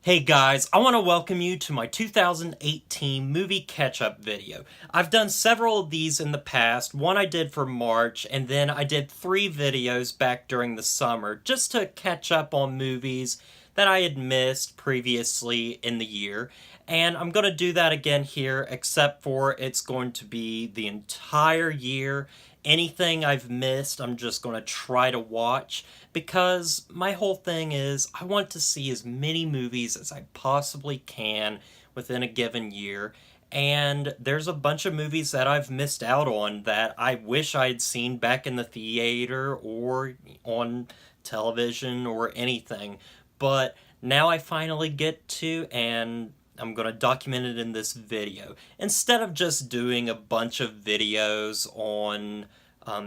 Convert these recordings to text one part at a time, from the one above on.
Hey guys, I want to welcome you to my 2018 movie catch-up video. I've done several of these in the past. One I did for March, and then I did 3 videos back during the summer just to catch up on movies that I had missed previously in the year. And I'm going to do that again here, except for it's going to be the entire year. Anything I've missed, I'm just going to try to watch because my whole thing is I want to see as many movies as I possibly can within a given year. And there's a bunch of movies that I've missed out on that I wish I'd seen back in the theater or on television or anything. But now I finally get to, and I'm going to document it in this video. Instead of just doing a bunch of videos on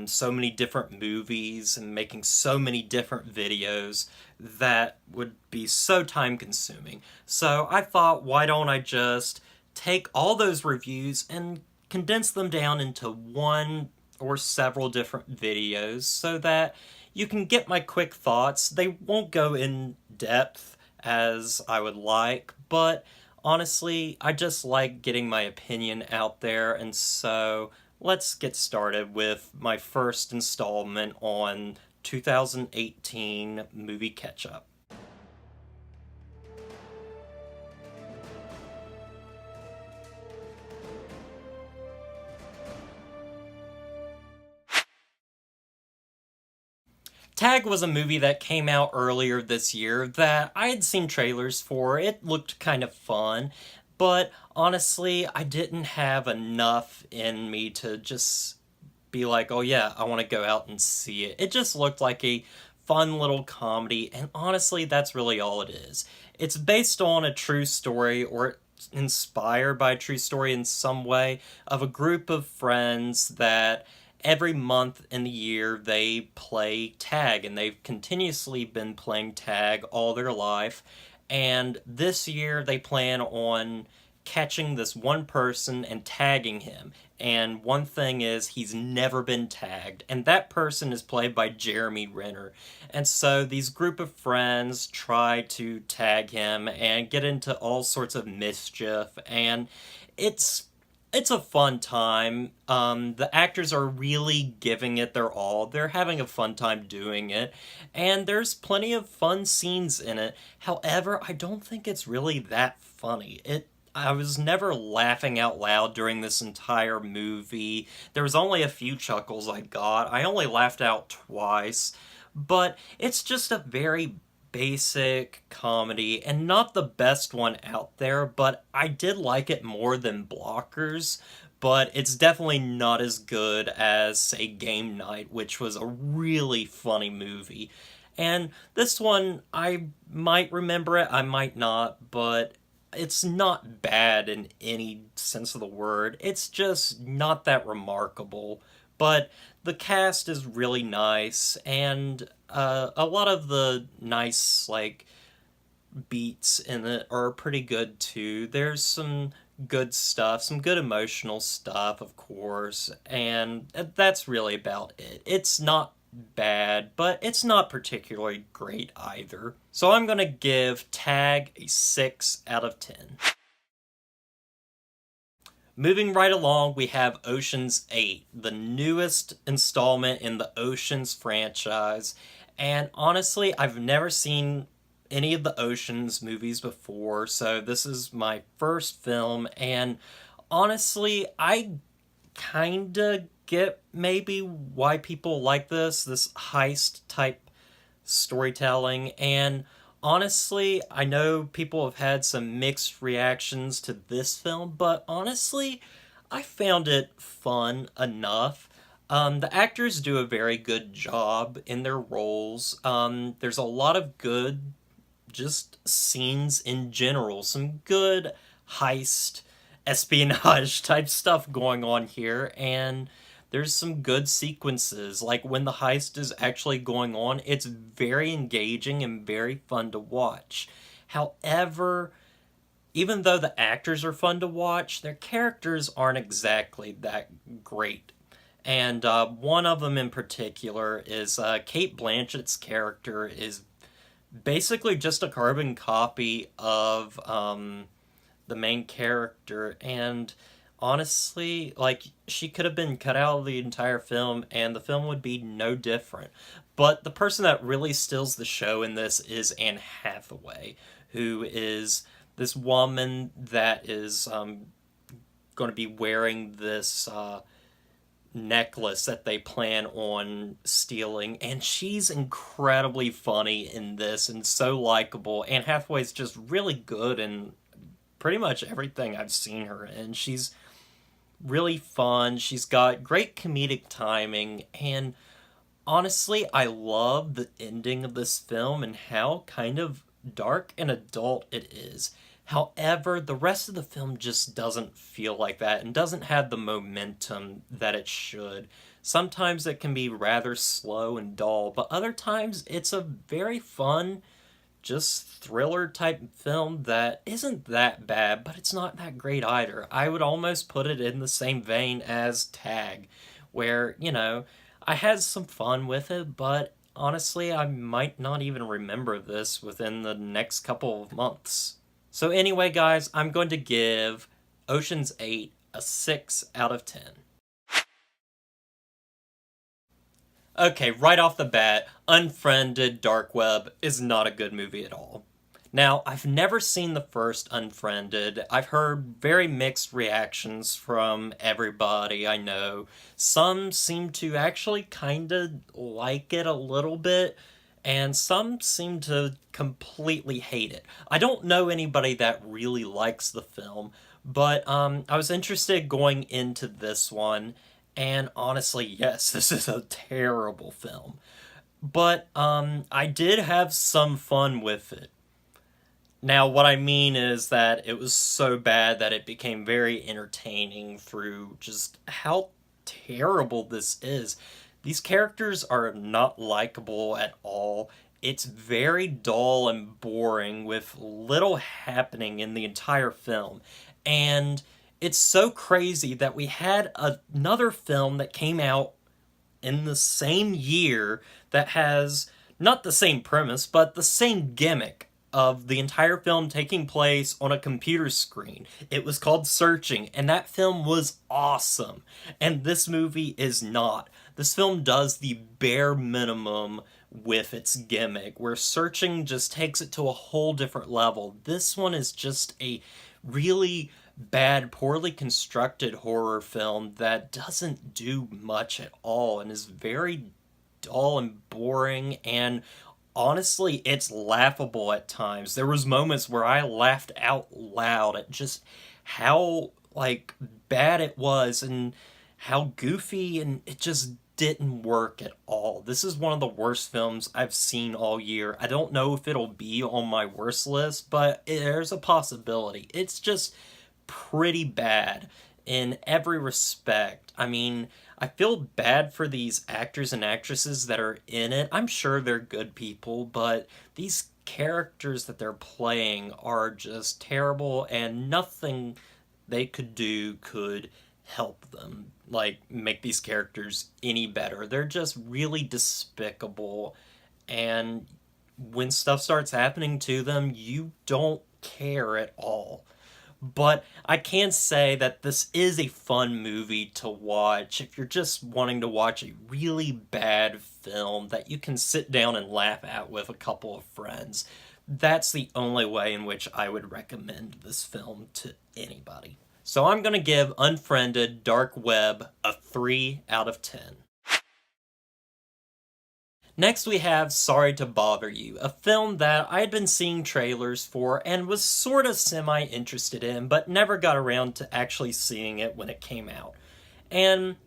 so many different movies and making so many different videos, that would be so time consuming. So I thought, why don't I just take all those reviews and condense them down into one or several different videos so that you can get my quick thoughts. They won't go in depth as I would like, but honestly, I just like getting my opinion out there, and so let's get started with my first installment on 2018 movie catch-up. Tag was a movie that came out earlier this year that I had seen trailers for. It looked kind of fun, but honestly, I didn't have enough in me to just be like, oh yeah, I want to go out and see it. It just looked like a fun little comedy, and honestly, that's really all it is. It's based on a true story, or inspired by a true story in some way, of a group of friends that every month in the year they play tag, and they've continuously been playing tag all their life. And this year they plan on catching this one person and tagging him. And one thing is, he's never been tagged, and that person is played by Jeremy Renner. And so these group of friends try to tag him and get into all sorts of mischief, and it's it's a fun time. The actors are really giving it their all. They're having a fun time doing it, and there's plenty of fun scenes in it. However, I don't think it's really that funny. I was never laughing out loud during this entire movie. There was only a few chuckles I got. I only laughed out twice, but it's just a very basic comedy, and not the best one out there, but I did like it more than Blockers, but it's definitely not as good as, say, Game Night, which was a really funny movie. And this one, I might remember it, I might not, but it's not bad in any sense of the word. It's just not that remarkable. But the cast is really nice, and a lot of the nice, like, beats in it are pretty good too. There's some good stuff, some good emotional stuff, of course, and that's really about it. It's not bad, but it's not particularly great either. So I'm gonna give Tag a 6 out of 10. Moving right along, we have Ocean's 8, the newest installment in the Ocean's franchise. And honestly, I've never seen any of the Ocean's movies before, so this is my first film. And honestly, I kinda get maybe why people like this heist type storytelling. And honestly, I know people have had some mixed reactions to this film, but honestly, I found it fun enough. The actors do a very good job in their roles. There's a lot of good just scenes in general, some good heist espionage type stuff going on here, and there's some good sequences. Like when the heist is actually going on, it's very engaging and very fun to watch. However, even though the actors are fun to watch, their characters aren't exactly that great. And one of them in particular is Kate Blanchett's character is basically just a carbon copy of the main character. And honestly, like, she could have been cut out of the entire film and the film would be no different. But the person that really steals the show in this is Anne Hathaway, who is this woman that is going to be wearing this necklace that they plan on stealing, and she's incredibly funny in this and so likable. Anne Hathaway's just really good in pretty much everything I've seen her in. She's really fun, she's got great comedic timing, and honestly, I love the ending of this film and how kind of dark and adult it is. However, the rest of the film just doesn't feel like that and doesn't have the momentum that it should. Sometimes it can be rather slow and dull, but other times it's a very fun, just thriller type film that isn't that bad, but it's not that great either. I would almost put it in the same vein as Tag, where, I had some fun with it, but honestly, I might not even remember this within the next couple of months. So anyway, guys, I'm going to give Ocean's 8 a 6 out of 10. Okay, right off the bat, Unfriended Dark Web is not a good movie at all. Now, I've never seen the first Unfriended. I've heard very mixed reactions from everybody I know. Some seem to actually kind of like it a little bit, and some seem to completely hate it. I don't know anybody that really likes the film, but I was interested going into this one, and honestly, yes, this is a terrible film. But I did have some fun with it. Now, what I mean is that it was so bad that it became very entertaining through just how terrible this is. These characters are not likable at all. It's very dull and boring with little happening in the entire film. And it's so crazy that we had another film that came out in the same year that has not the same premise, but the same gimmick of the entire film taking place on a computer screen. It was called Searching, and that film was awesome. And this movie is not. This film does the bare minimum with its gimmick, where Searching just takes it to a whole different level. This one is just a really bad, poorly constructed horror film that doesn't do much at all and is very dull and boring, and honestly, it's laughable at times. There was moments where I laughed out loud at just how, like, bad it was and how goofy, and it just didn't work at all. This is one of the worst films I've seen all year. I don't know if it'll be on my worst list, but there's a possibility. It's just pretty bad in every respect. I mean, I feel bad for these actors and actresses that are in it. I'm sure they're good people, but these characters that they're playing are just terrible, and nothing they could do could help them, like, make these characters any better. They're just really despicable, and when stuff starts happening to them, you don't care at all. But I can say that this is a fun movie to watch if you're just wanting to watch a really bad film that you can sit down and laugh at with a couple of friends. That's the only way in which I would recommend this film to anybody. So I'm going to give Unfriended Dark Web a 3 out of 10. Next we have Sorry to Bother You, a film that I had been seeing trailers for and was sort of semi-interested in, but never got around to actually seeing it when it came out. And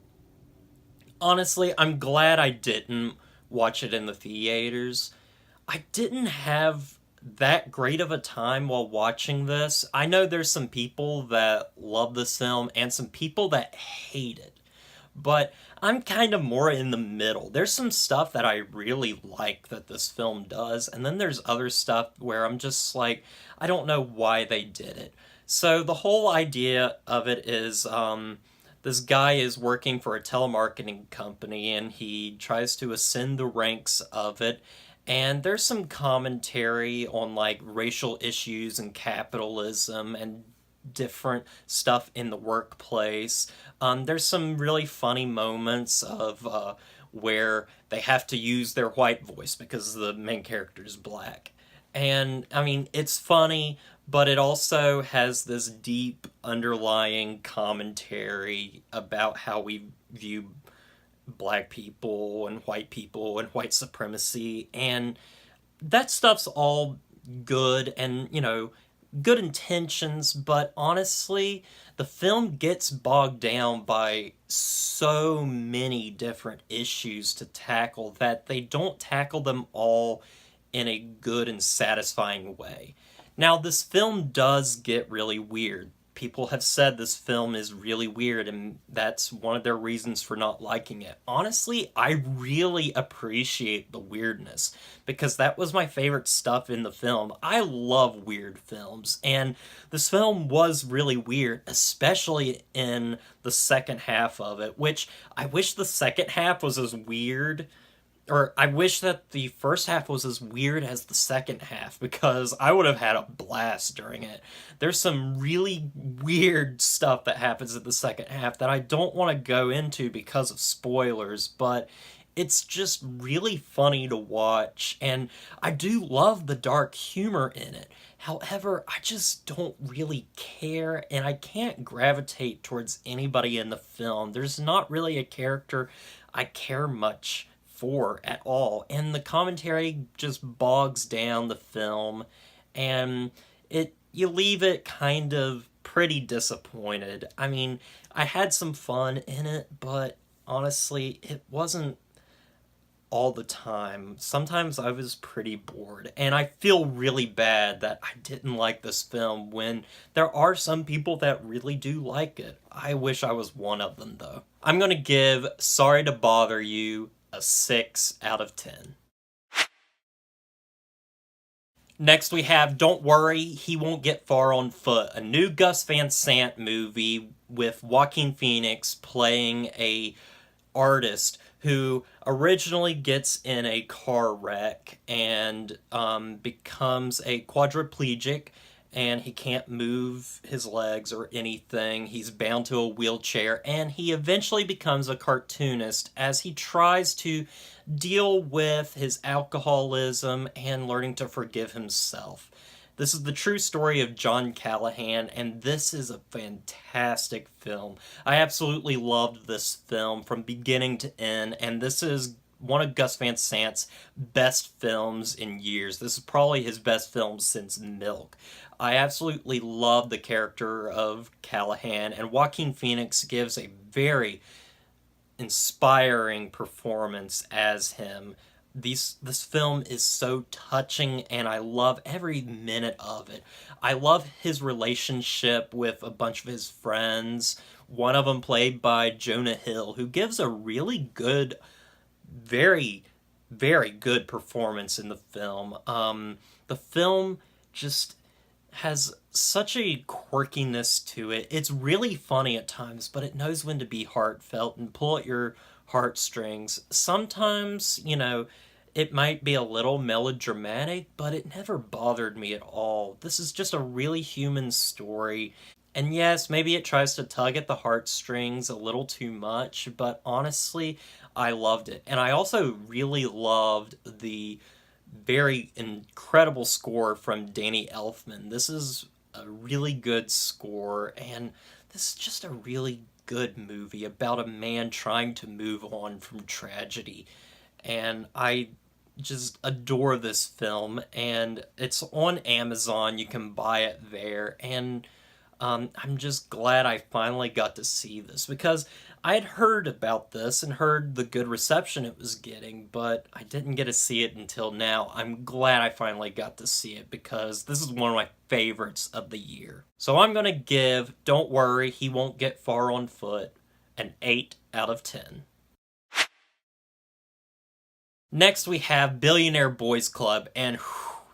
honestly, I'm glad I didn't watch it in the theaters. I didn't have that great of a time while watching this. I know there's some people that love this film and some people that hate it. But I'm kind of more in the middle. There's some stuff that I really like that this film does, and then there's other stuff where I'm just like, I don't know why they did it. So the whole idea of it is this guy is working for a telemarketing company, and he tries to ascend the ranks of it, And there's some commentary on like racial issues and capitalism and different stuff in the workplace. There's some really funny moments of where they have to use their white voice because the main character is black. And I mean, it's funny, but it also has this deep underlying commentary about how we view black people and white supremacy. And that stuff's all good and, good intentions, but honestly, the film gets bogged down by so many different issues to tackle that they don't tackle them all in a good and satisfying way. Now, this film does get really weird. People have said this film is really weird, and that's one of their reasons for not liking it. Honestly, I really appreciate the weirdness because that was my favorite stuff in the film. I love weird films, and this film was really weird, especially in the second half of it, which I wish the second half was as weird, or I wish that the first half was as weird as the second half because I would have had a blast during it. There's some really weird stuff that happens in the second half that I don't want to go into because of spoilers, but it's just really funny to watch, and I do love the dark humor in it. However, I just don't really care, and I can't gravitate towards anybody in the film. There's not really a character I care much for at all, and the commentary just bogs down the film, and you leave it kind of pretty disappointed. I mean, I had some fun in it, but honestly, it wasn't all the time. Sometimes I was pretty bored, and I feel really bad that I didn't like this film when there are some people that really do like it. I wish I was one of them, though. I'm gonna give Sorry to Bother You a 6 out of 10. Next we have Don't Worry, He Won't Get Far on Foot, a new Gus Van Sant movie with Joaquin Phoenix playing a artist who originally gets in a car wreck and becomes a quadriplegic, and he can't move his legs or anything. He's bound to a wheelchair, and he eventually becomes a cartoonist as he tries to deal with his alcoholism and learning to forgive himself. This is the true story of John Callahan, and this is a fantastic film. I absolutely loved this film from beginning to end, and this is one of Gus Van Sant's best films in years. This is probably his best film since Milk. I absolutely love the character of Callahan, and Joaquin Phoenix gives a very inspiring performance as him. This film is so touching, and I love every minute of it. I love his relationship with a bunch of his friends, one of them played by Jonah Hill, who gives a really good, very, very good performance in the film. The film just has such a quirkiness to it. It's really funny at times, but it knows when to be heartfelt and pull at your heartstrings. Sometimes, it might be a little melodramatic, but it never bothered me at all. This is just a really human story. And yes, maybe it tries to tug at the heartstrings a little too much, but honestly, I loved it. And I also really loved the very incredible score from Danny Elfman. This is a really good score, and this is just a really good movie about a man trying to move on from tragedy. And I just adore this film, and it's on Amazon. You can buy it there, and I'm just glad I finally got to see this because I had heard about this and heard the good reception it was getting, but I didn't get to see it until now. I'm glad I finally got to see it because this is one of my favorites of the year. So I'm going to give Don't Worry, He Won't Get Far on Foot an 8 out of 10. Next we have Billionaire Boys Club, and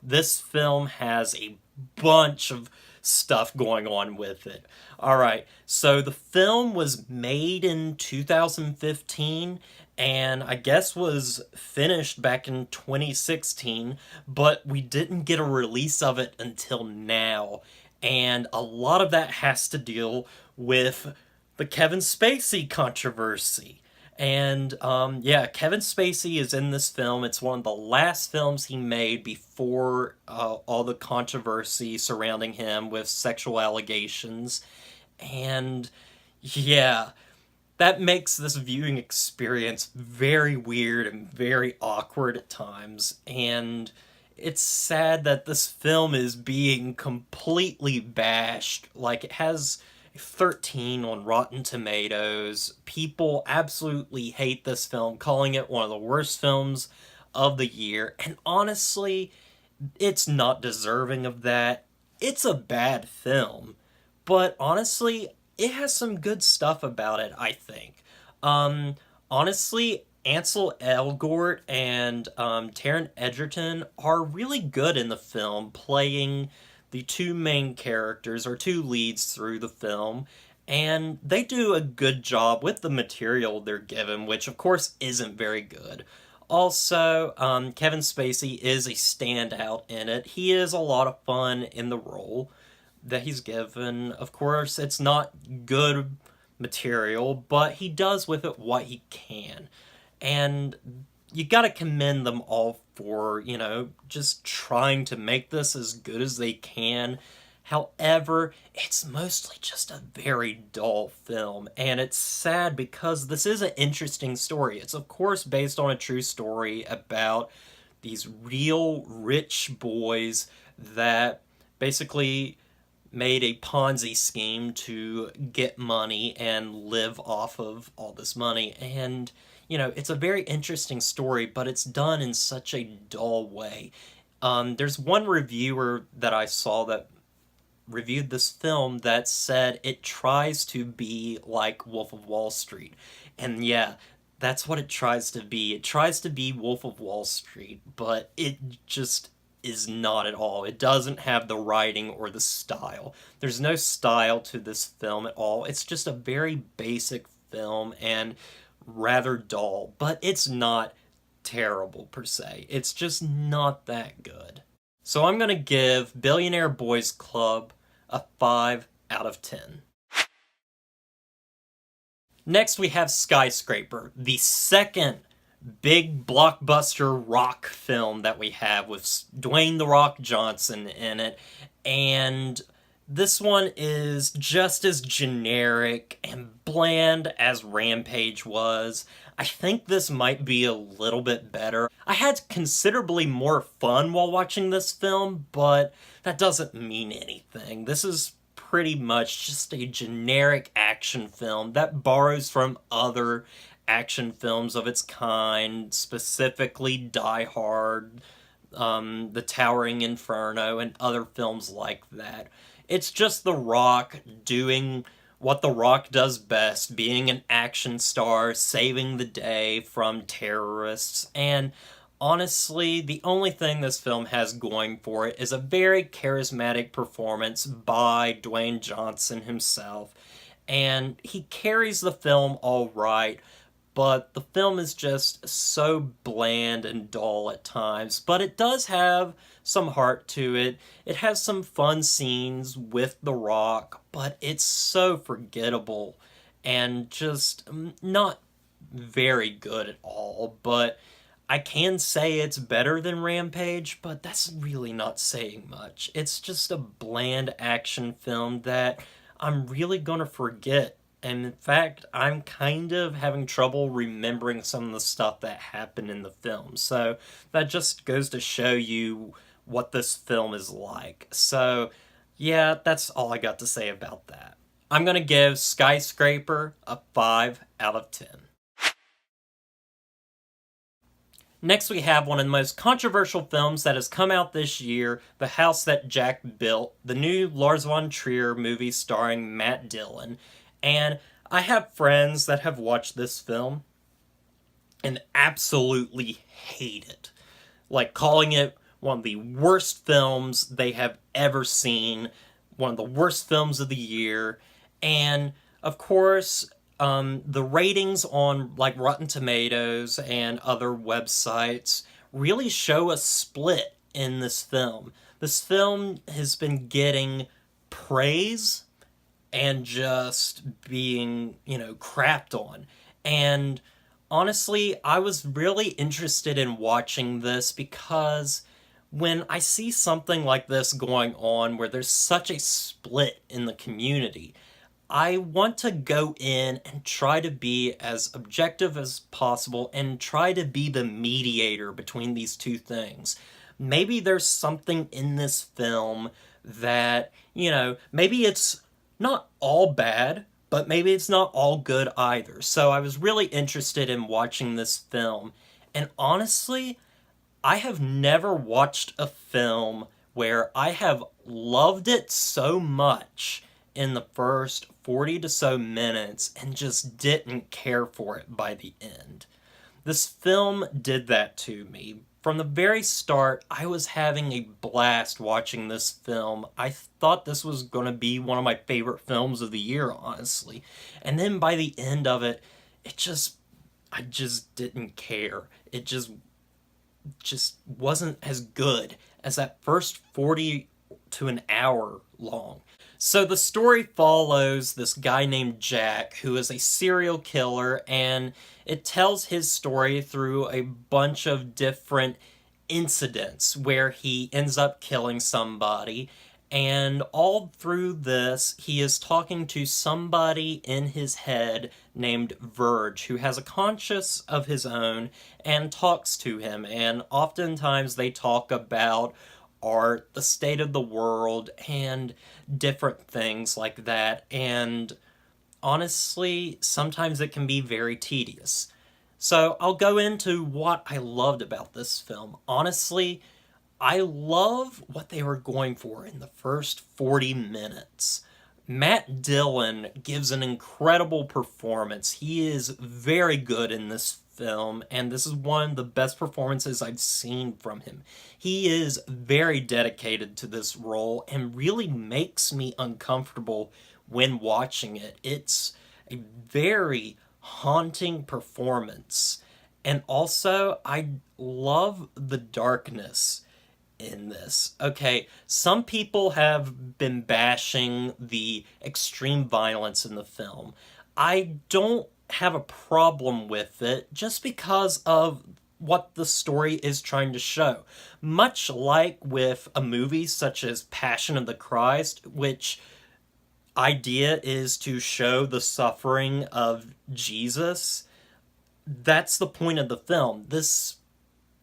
this film has a bunch of stuff going on with it. Alright, so the film was made in 2015, and I guess was finished back in 2016, but we didn't get a release of it until now. And a lot of that has to deal with the Kevin Spacey controversy. And yeah, Kevin Spacey is in this film. It's one of the last films he made before all the controversy surrounding him with sexual allegations. And yeah, that makes this viewing experience very weird and very awkward at times. And it's sad that this film is being completely bashed. Like, it has 13 on Rotten Tomatoes. People absolutely hate this film, calling it one of the worst films of the year. And honestly, it's not deserving of that. It's a bad film. But honestly, it has some good stuff about it, I think. Um, Honestly, Ansel Elgort and Taron Egerton are really good in the film, playing the two main characters or two leads through the film, and they do a good job with the material they're given, which of course isn't very good. Also, Kevin Spacey is a standout in it. He is a lot of fun in the role that he's given. Of course, it's not good material, but he does with it what he can. And you gotta commend them all for, just trying to make this as good as they can. However, it's mostly just a very dull film, and it's sad because this is an interesting story. It's, of course, based on a true story about these real rich boys that basically made a Ponzi scheme to get money and live off of all this money. And, it's a very interesting story, but it's done in such a dull way. There's one reviewer that I saw that reviewed this film that said it tries to be like Wolf of Wall Street. And yeah, that's what it tries to be. It tries to be Wolf of Wall Street, but it just is not at all. It doesn't have the writing or the style. There's no style to this film at all. It's just a very basic film and rather dull, but it's not terrible per se. It's just not that good. So I'm going to give Billionaire Boys Club a 5 out of 10. Next, we have Skyscraper, the second big blockbuster rock film that we have with Dwayne "The Rock" Johnson in it. And this one is just as generic and bland as Rampage was. I think this might be a little bit better. I had considerably more fun while watching this film, but that doesn't mean anything. This is pretty much just a generic action film that borrows from other action films of its kind, specifically Die Hard, The Towering Inferno, and other films like that. It's just The Rock doing what The Rock does best, being an action star, saving the day from terrorists, and honestly, the only thing this film has going for it is a very charismatic performance by Dwayne Johnson himself, and he carries the film all right, but the film is just so bland and dull at times. But it does have some heart to it. It has some fun scenes with The Rock, but it's so forgettable and just not very good at all. But I can say it's better than Rampage, but that's really not saying much. It's just a bland action film that I'm really gonna forget. And in fact, I'm kind of having trouble remembering some of the stuff that happened in the film. So that just goes to show you what this film is like. So yeah, that's all I got to say about that. I'm gonna give Skyscraper a 5 out of 10. Next, we have one of the most controversial films that has come out this year, The House That Jack Built, the new Lars von Trier movie starring Matt Dillon. And I have friends that have watched this film and absolutely hate it. Like, calling it one of the worst films they have ever seen, one of the worst films of the year. And, of course, the ratings on like Rotten Tomatoes and other websites really show a split in this film. This film has been getting praise and just being, crapped on. And honestly, I was really interested in watching this because when I see something like this going on where there's such a split in the community, I want to go in and try to be as objective as possible and try to be the mediator between these two things. Maybe there's something in this film that, maybe it's not all bad, but maybe it's not all good either. So I was really interested in watching this film. And honestly, I have never watched a film where I have loved it so much in the first 40 to so minutes and just didn't care for it by the end. This film did that to me. From the very start, I was having a blast watching this film. I thought this was going to be one of my favorite films of the year, honestly. And then by the end of it, I just didn't care. It just wasn't as good as that first 40 to an hour long. So the story follows this guy named Jack, who is a serial killer, and it tells his story through a bunch of different incidents where he ends up killing somebody. And all through this, he is talking to somebody in his head named Verge, who has a conscience of his own and talks to him. And oftentimes they talk about art, the state of the world, and different things like that. And honestly, sometimes it can be very tedious. So I'll go into what I loved about this film. Honestly, I love what they were going for in the first 40 minutes. Matt Dillon gives an incredible performance. He is very good in this film, and this is one of the best performances I've seen from him. He is very dedicated to this role and really makes me uncomfortable when watching it. It's a very haunting performance. And also, I love the darkness in this. Okay, some people have been bashing the extreme violence in the film. I don't have a problem with it just because of what the story is trying to show. Much like with a movie such as Passion of the Christ, which idea is to show the suffering of Jesus. That's the point of the film. This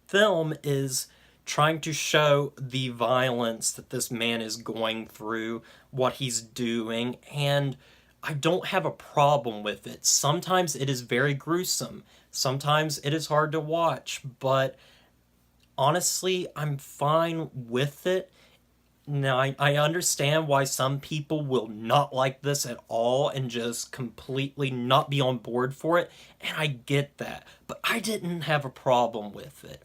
film is trying to show the violence that this man is going through, what he's doing, and I don't have a problem with it. Sometimes it is very gruesome. Sometimes it is hard to watch, but honestly, I'm fine with it. Now, I understand why some people will not like this at all and just completely not be on board for it, and I get that, but I didn't have a problem with it.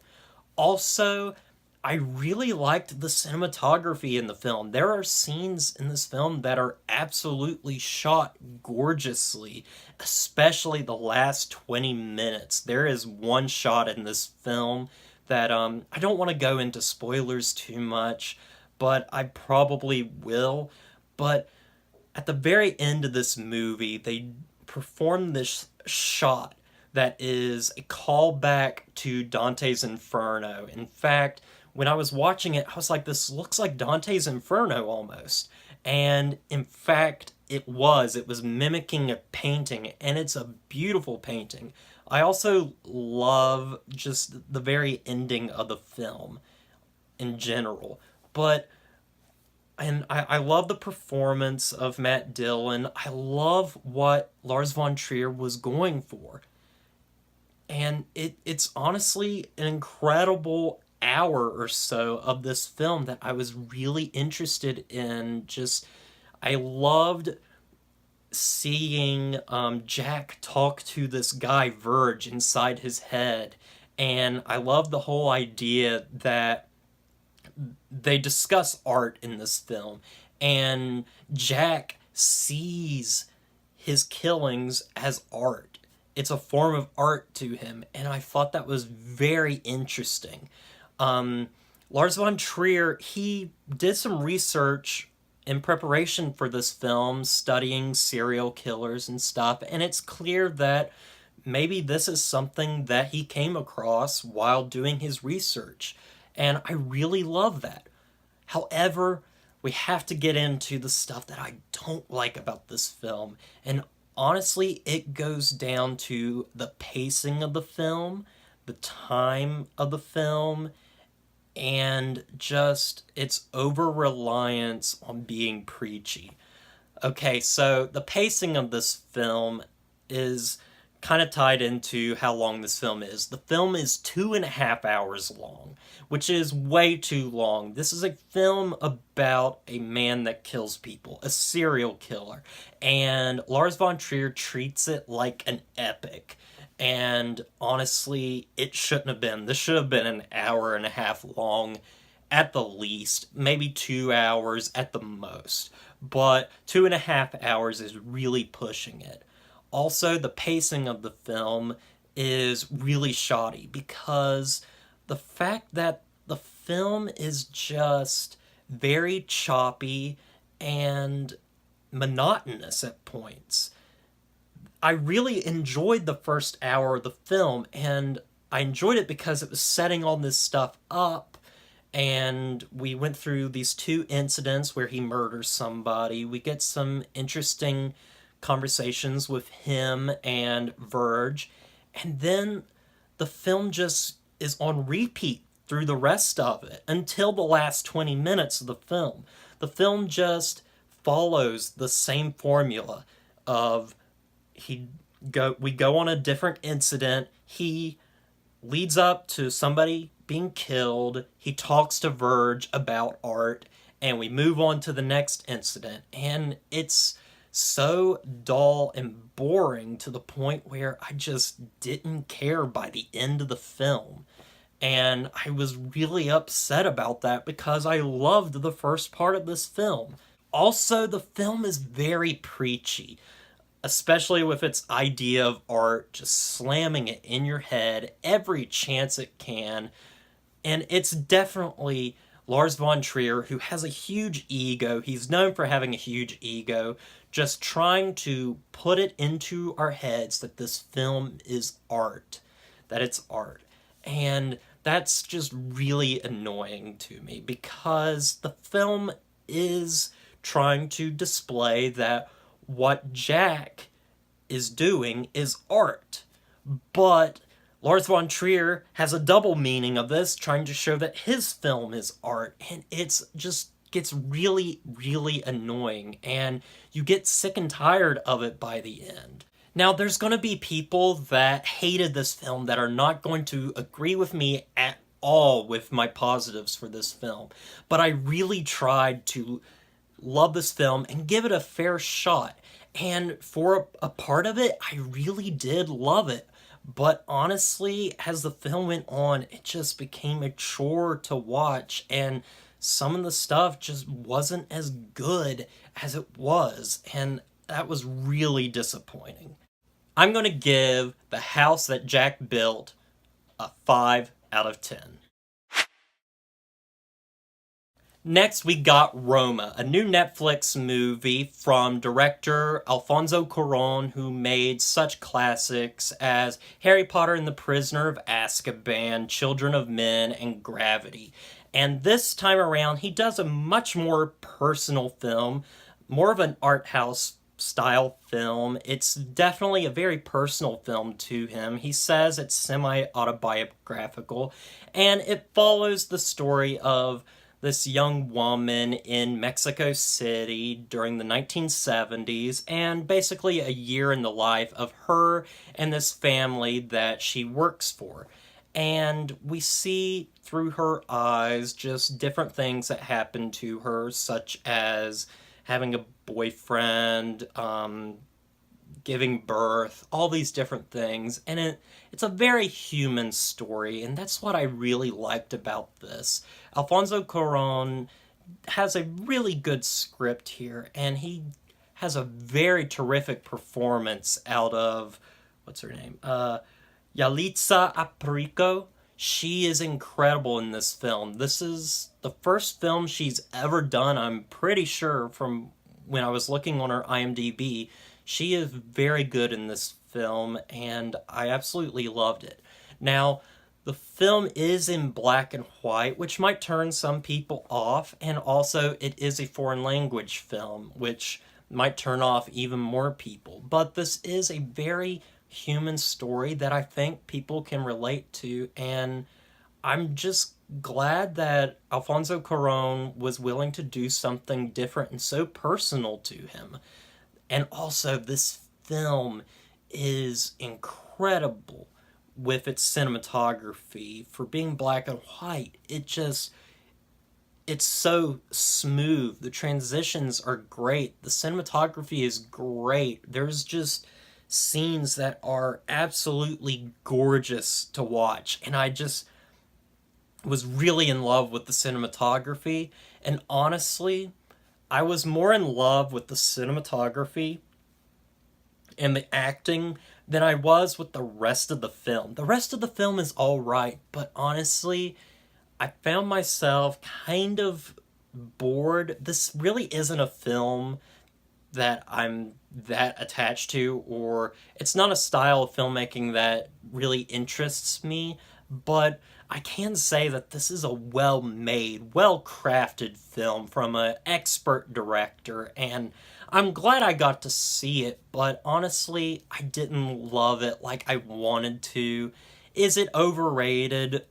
Also, I really liked the cinematography in the film. There are scenes in this film that are absolutely shot gorgeously, especially the last 20 minutes. There is one shot in this film that I don't want to go into spoilers too much, but I probably will. But at the very end of this movie, they perform this shot that is a callback to Dante's Inferno. In fact, when I was watching it, I was like, this looks like Dante's Inferno almost. And in fact, it was. It was mimicking a painting, and it's a beautiful painting. I also love just the very ending of the film in general. But I love the performance of Matt Dillon. I love what Lars von Trier was going for. And it's honestly an incredible hour or so of this film that I was really interested in. Just, I loved seeing Jack talk to this guy, Verge, inside his head. And I love the whole idea that they discuss art in this film. And Jack sees his killings as art. It's a form of art to him, and I thought that was very interesting. Lars von Trier, he did some research in preparation for this film, studying serial killers and stuff, and it's clear that maybe this is something that he came across while doing his research. And I really love that. However, we have to get into the stuff that I don't like about this film. And honestly, it goes down to the pacing of the film, the time of the film, and just its over reliance on being preachy. Okay, so the pacing of this film is kind of tied into how long this film is. The film is 2.5 hours long, which is way too long. This is a film about a man that kills people, a serial killer, and Lars von Trier treats it like an epic. And honestly, it shouldn't have been. This should have been an hour and a half long at the least, maybe 2 hours at the most. But 2.5 hours is really pushing it. Also, the pacing of the film is really shoddy because the fact that the film is just very choppy and monotonous at points. I really enjoyed the first hour of the film, and I enjoyed it because it was setting all this stuff up, and we went through these two incidents where he murders somebody. We get some interesting conversations with him and Verge, and then the film just is on repeat through the rest of it until the last 20 minutes of the film. The film just follows the same formula of we go on a different incident, he leads up to somebody being killed, he talks to Verge about art, and we move on to the next incident. And it's so dull and boring to the point where I just didn't care by the end of the film. And I was really upset about that because I loved the first part of this film. Also, the film is very preachy, especially with its idea of art, just slamming it in your head every chance it can. And it's definitely Lars von Trier, who has a huge ego. He's known for having a huge ego, just trying to put it into our heads that this film is art, that it's art. And that's just really annoying to me because the film is trying to display that what Jack is doing is art. But Lars von Trier has a double meaning of this, trying to show that his film is art, and it's just gets really, really annoying, and you get sick and tired of it by the end. Now, there's going to be people that hated this film that are not going to agree with me at all with my positives for this film, but I really tried to love this film and give it a fair shot. And for a part of it, I really did love it. But honestly, as the film went on, it just became a chore to watch, and some of the stuff just wasn't as good as it was, and that was really disappointing. I'm going to give The House That Jack Built a 5 out of 10. Next, we got Roma, a new Netflix movie from director Alfonso Cuarón, who made such classics as Harry Potter and the Prisoner of Azkaban, Children of Men, and Gravity. And this time around, he does a much more personal film, more of an art house style film. It's definitely a very personal film to him. He says it's semi-autobiographical, and it follows the story of this young woman in Mexico City during the 1970s, and basically a year in the life of her and this family that she works for. And we see through her eyes just different things that happen to her, such as having a boyfriend, giving birth, all these different things. And it's a very human story, and that's what I really liked about this. Alfonso Cuarón has a really good script here, and he has a very terrific performance out of, what's her name? Yalitza Aparicio. She is incredible in this film. This is the first film she's ever done, I'm pretty sure, from when I was looking on her IMDb. She is very good in this film, and I absolutely loved it. Now, the film is in black and white, which might turn some people off, and also it is a foreign language film, which might turn off even more people. But this is a very human story that I think people can relate to, and I'm just glad that Alfonso Cuarón was willing to do something different and so personal to him. And also, this film is incredible with its cinematography. For being black and white, it's so smooth. The transitions are great. The cinematography is great. There's just scenes that are absolutely gorgeous to watch. And I just was really in love with the cinematography. And honestly, I was more in love with the cinematography and the acting than I was with the rest of the film. The rest of the film is alright, but honestly, I found myself kind of bored. This really isn't a film that I'm that attached to, or it's not a style of filmmaking that really interests me, but I can say that this is a well-made, well-crafted film from an expert director, and I'm glad I got to see it, but honestly, I didn't love it like I wanted to. Is it overrated?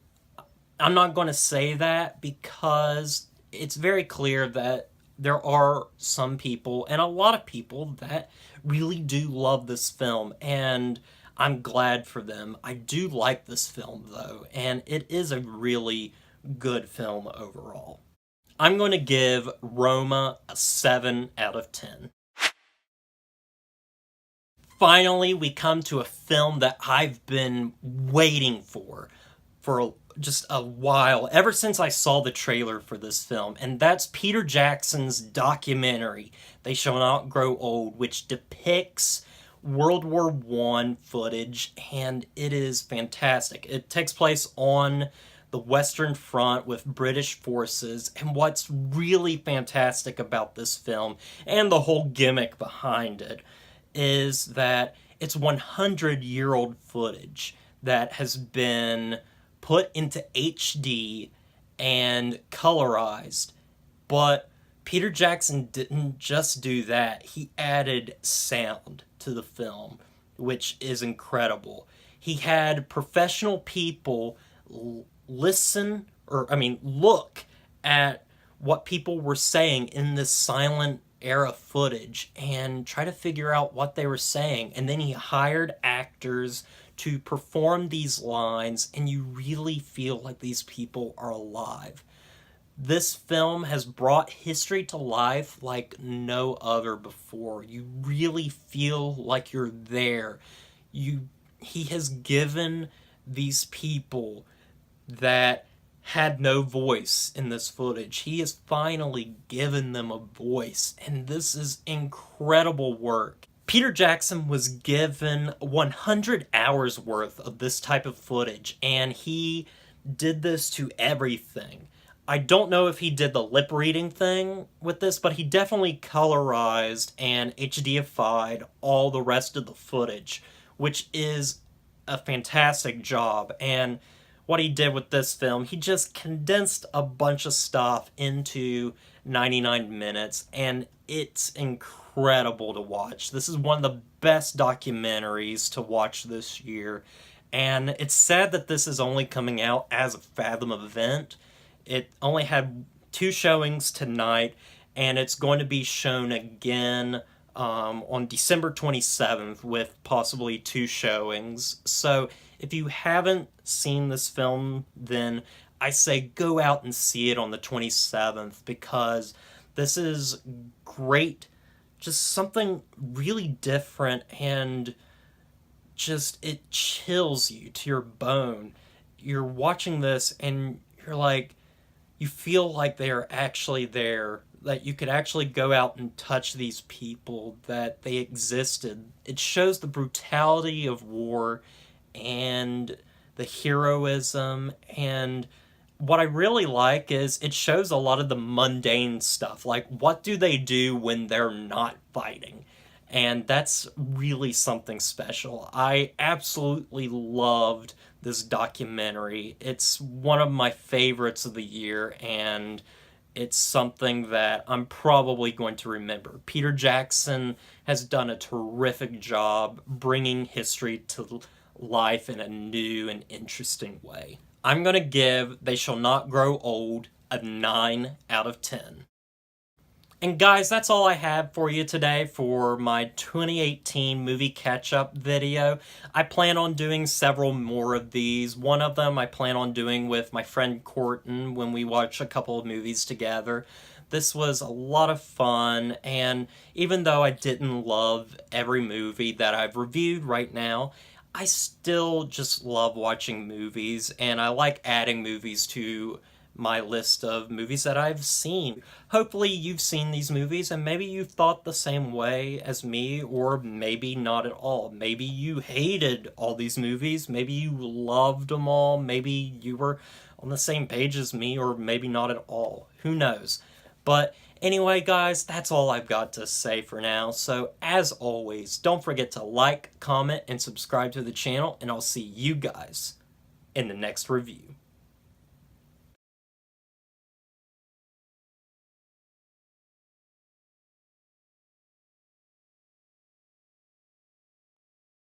I'm not going to say that because it's very clear that there are some people, and a lot of people, that really do love this film, and I'm glad for them. I do like this film, though, and it is a really good film overall. I'm going to give Roma a 7 out of 10. Finally, we come to a film that I've been waiting for just a while, ever since I saw the trailer for this film, and that's Peter Jackson's documentary, They Shall Not Grow Old, which depicts World War I footage, and it is fantastic. It takes place on the Western Front with British forces, and what's really fantastic about this film, and the whole gimmick behind it, is that it's 100-year-old footage that has been put into HD and colorized. But Peter Jackson didn't just do that. He added sound to the film, which is incredible. He had professional people look at what people were saying in this silent era footage and try to figure out what they were saying. And then he hired actors to perform these lines, and you really feel like these people are alive. This film has brought history to life like no other before. You really feel like you're there. He has given these people that had no voice in this footage. He has finally given them a voice, and this is incredible work. Peter Jackson was given 100 hours worth of this type of footage, and he did this to everything. I don't know if he did the lip reading thing with this, but he definitely colorized and HDified all the rest of the footage, which is a fantastic job. And what he did with this film, he just condensed a bunch of stuff into 99 minutes, and it's incredible to watch. This is one of the best documentaries to watch this year, and it's sad that this is only coming out as a Fathom event. It only had 2 showings tonight, and it's going to be shown again on December 27th with possibly 2 showings. So if you haven't seen this film, then I say go out and see it on the 27th, because this is great. Just something really different, and just it chills you to your bone. You're watching this and you're like, you feel like they're actually there. that you could actually go out and touch these people, that they existed. It shows the brutality of war and the heroism, and what I really like is it shows a lot of the mundane stuff. Like, what do they do when they're not fighting? And that's really something special. I absolutely loved this documentary. It's one of my favorites of the year, and it's something that I'm probably going to remember. Peter Jackson has done a terrific job bringing history to life in a new and interesting way. I'm going to give They Shall Not Grow Old a 9 out of 10. And guys, that's all I have for you today for my 2018 movie catch-up video. I plan on doing several more of these. One of them I plan on doing with my friend Courtney when we watch a couple of movies together. This was a lot of fun, and even though I didn't love every movie that I've reviewed right now, I still just love watching movies, and I like adding movies to my list of movies that I've seen. Hopefully you've seen these movies and maybe you've thought the same way as me, or maybe not at all. Maybe you hated all these movies, maybe you loved them all, maybe you were on the same page as me, or maybe not at all. Who knows? But anyway, guys, that's all I've got to say for now. So as always, don't forget to like, comment, and subscribe to the channel, and I'll see you guys in the next review.